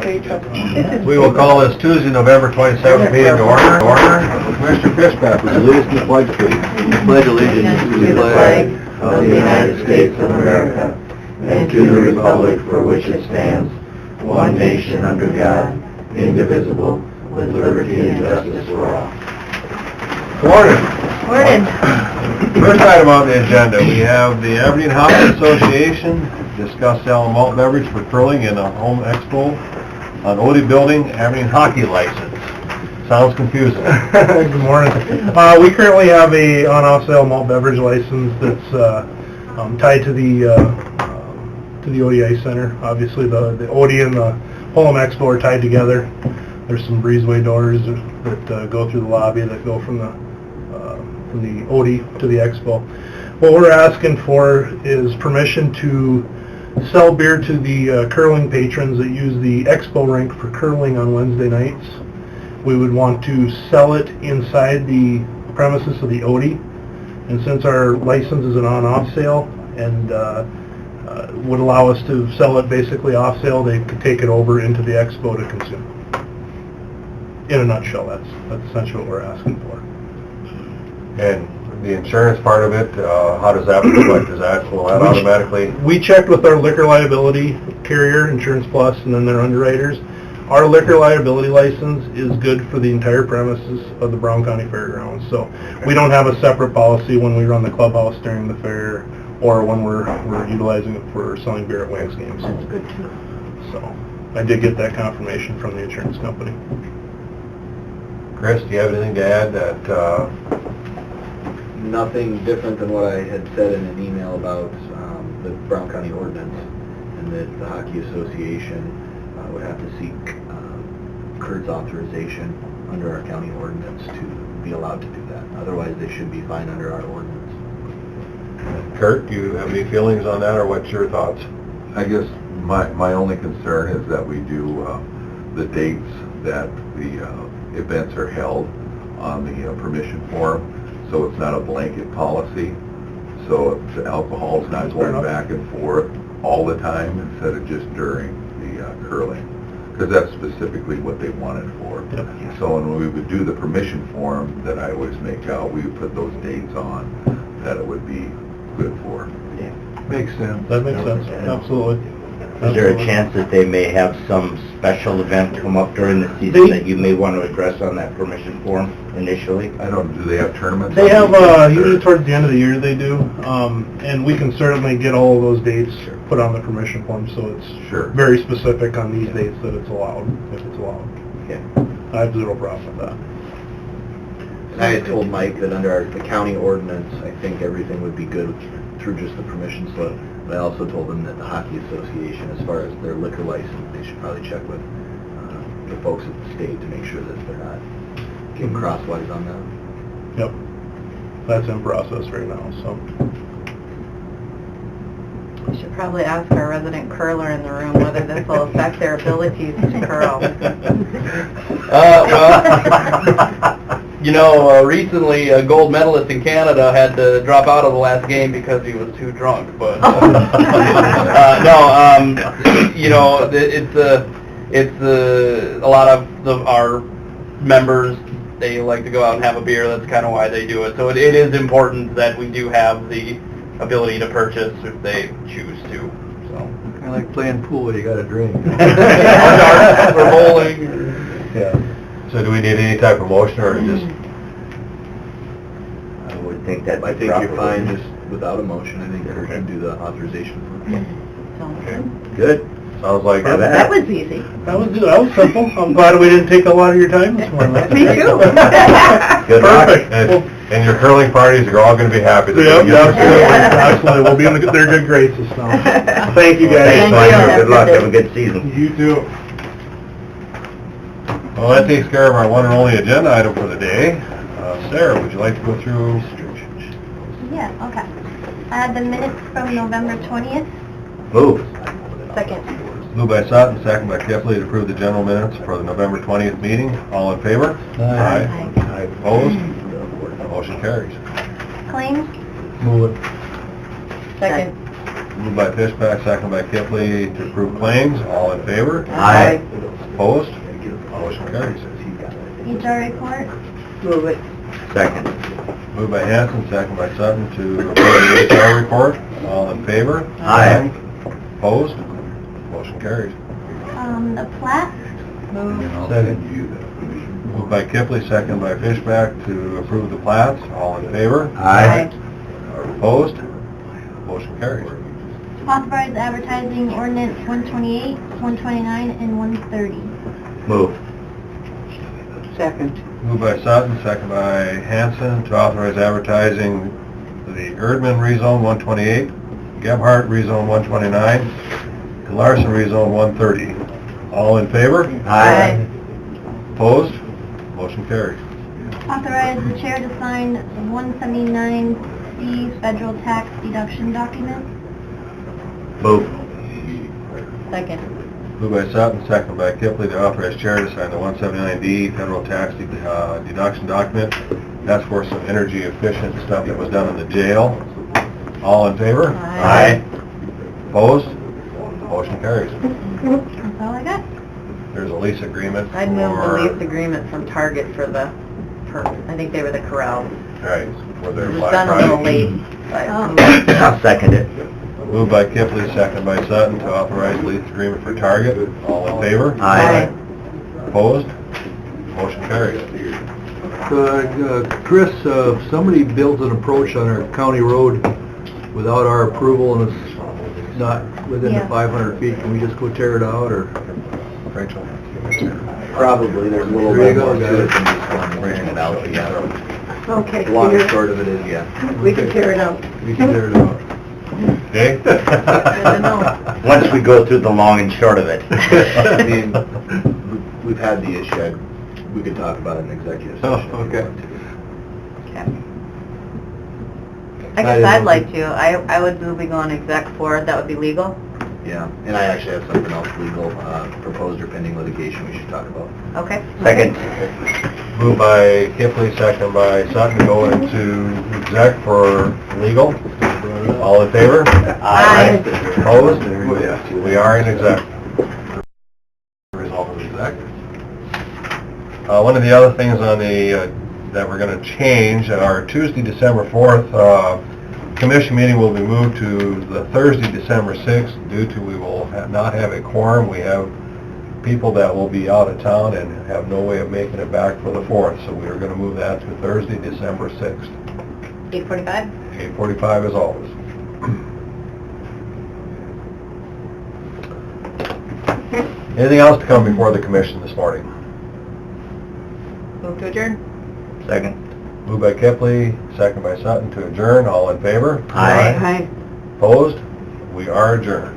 We will call this Tuesday, November 27th meeting to order. Commissioner Fishback, would you lead us in the pledge, please? Pledge allegiance to the flag of the United States of America and to the republic for which it stands, one nation under God, indivisible, with liberty and justice for all. Morning. Morning. First item on the agenda, we have the Aberdeen Hockey Association discuss selling malt beverage for curling in a home expo on Odie Building, Aberdeen hockey license. Sounds confusing. Good morning. We currently have a on-off sale malt beverage license that's tied to the ODI Center. Obviously, the Odie and the Holm Expo are tied together. There's some breezeway doors that go through the lobby that go from the Odie to the Expo. What we're asking for is permission to sell beer to the curling patrons that use the Expo rink for curling on Wednesday nights. We would want to sell it inside the premises of the Odie, and since our license is an on-off sale and would allow us to sell it basically off sale, they could take it over into the Expo to consume. In a nutshell, that's essentially what we're asking for. And the insurance part of it, how does that look like? Will that automatically? We checked with our liquor liability carrier, Insurance Plus, and then their underwriters. Our liquor liability license is good for the entire premises of the Brown County Fairgrounds. So we don't have a separate policy when we run the clubhouse during the fair or when we're utilizing it for selling beer at Wings games. That's good too. So I did get that confirmation from the insurance company. Chris, do you have anything to add that... Nothing different than what I had said in an email about the Brown County ordinance, and that the Hockey Association would have to seek Kurt's authorization under our county ordinance to be allowed to do that. Otherwise, they should be fine under our ordinance. Kurt, do you have any feelings on that, or what's your thoughts? I guess my only concern is that we do the dates that the events are held on the permission form, so it's not a blanket policy. So the alcohol is not going back and forth all the time instead of just during the curling, because that's specifically what they wanted for. Yep. So when we would do the permission form that I always make out, we would put those dates on that it would be good for. Yeah. Makes sense. That makes sense, absolutely. Is there a chance that they may have some special event come up during the season that you may want to address on that permission form initially? Do they have tournaments? They have, usually towards the end of the year they do, and we can certainly get all of those dates put on the permission form, so it's very specific on these dates that it's allowed, if it's allowed. Yeah. I have zero problem with that. And I had told Mike that under the county ordinance, I think everything would be good through just the permission slip. But I also told them that the Hockey Association, as far as their liquor license, they should probably check with the folks at the state to make sure that they're not getting crosswise on that. Yep. That's in process right now, so. We should probably ask our resident curler in the room whether this will affect their abilities to curl. Recently a gold medalist in Canada had to drop out of the last game because he was too drunk. But it's a lot of our members, they like to go out and have a beer. That's kind of why they do it. So it is important that we do have the ability to purchase if they choose to. So Kind of like playing pool, you got to drink. or bowling. Yeah. So do we need any type of motion, or just... I would think that I think you're fine just without a motion. I think we can do the authorization. Okay. Good. Sounds like... That was easy. That was simple. I'm glad we didn't take a lot of your time this morning. Me too. Good luck. Perfect. And your curling parties are all going to be happy. Yep, absolutely. We'll be in their good graces now. Thank you guys. Thank you. Good luck. Have a good season. You too. Well, that takes care of our one and only agenda item for the day. Sarah, would you like to go through... Yeah, okay. The minutes from November 20th. Move. Second. Moved by Sutton, second by Kifley to approve the general minutes for the November 20th meeting. All in favor? Aye. Opposed? Motion carries. Claims. Move it. Second. Moved by Fishback, second by Kifley to approve claims. All in favor? Aye. Opposed? Motion carries. HR report. Move it. Second. Moved by Hanson, second by Sutton to approve the HR report. All in favor? Aye. Opposed? Motion carries. The plat. Move. Second. Moved by Kipley, second by Fishback to approve the plats. All in favor? Aye. Opposed? Motion carries. Authorize advertising ordinance 128, 129, and 130. Move. Second. Moved by Sutton, second by Hanson to authorize advertising the Erdman rezone 128, Gebhardt rezone 129, and Larson rezone 130. All in favor? Aye. Opposed? Motion carries. Authorize the chair to sign 179C federal tax deduction document. Move. Second. Moved by Sutton, second by Kipley to authorize chair to sign the 179D federal tax deduction document. That's for some energy efficient stuff that was done in the jail. All in favor? Aye. Opposed? Motion carries. That's all I got. There's a lease agreement for... I'd move the lease agreement from Target for I think they were the corrals. Right, for their It was Black done a little Friday. late, but I'll second it. Moved by Kipley, second by Sutton to authorize lease agreement for Target. All in favor? Aye. Opposed? Motion carries. Chris, if somebody builds an approach on our county road without our approval and it's not within the Yeah. 500 feet, can we just go tear it out, or? Rachel? Probably, there's a little There you bit go, more to it guys. than just going bringing it out, yeah. Okay. The long and short of it is, yeah. We can tear it out. We can tear it out. Okay? Good to know. Once we go through the long and short of it. I mean, we've had the issue, we could talk about it in executive session. Oh, okay. Okay. I guess I'd like to. I would move we go on exec for, that would be legal? Yeah, and I actually have something else legal, proposed or pending litigation we should talk about. Okay. Second. Moved by Kipley, second by Sutton to go into exec for legal. All in favor? Aye. Opposed? We are in exec. Result of exec. One of the other things on the, that we're going to change, our Tuesday, December 4th, commission meeting will be moved to the Thursday, December 6th, due to we will not have a quorum. We have people that will be out of town and have no way of making it back for the 4th, so we are going to move that to Thursday, December 6th. 8:45? 8:45 as always. Anything else to come before the commission this morning? Move to adjourn? Second. Moved by Kipley, second by Sutton to adjourn. All in favor? Aye. Aye. Opposed? We are adjourned.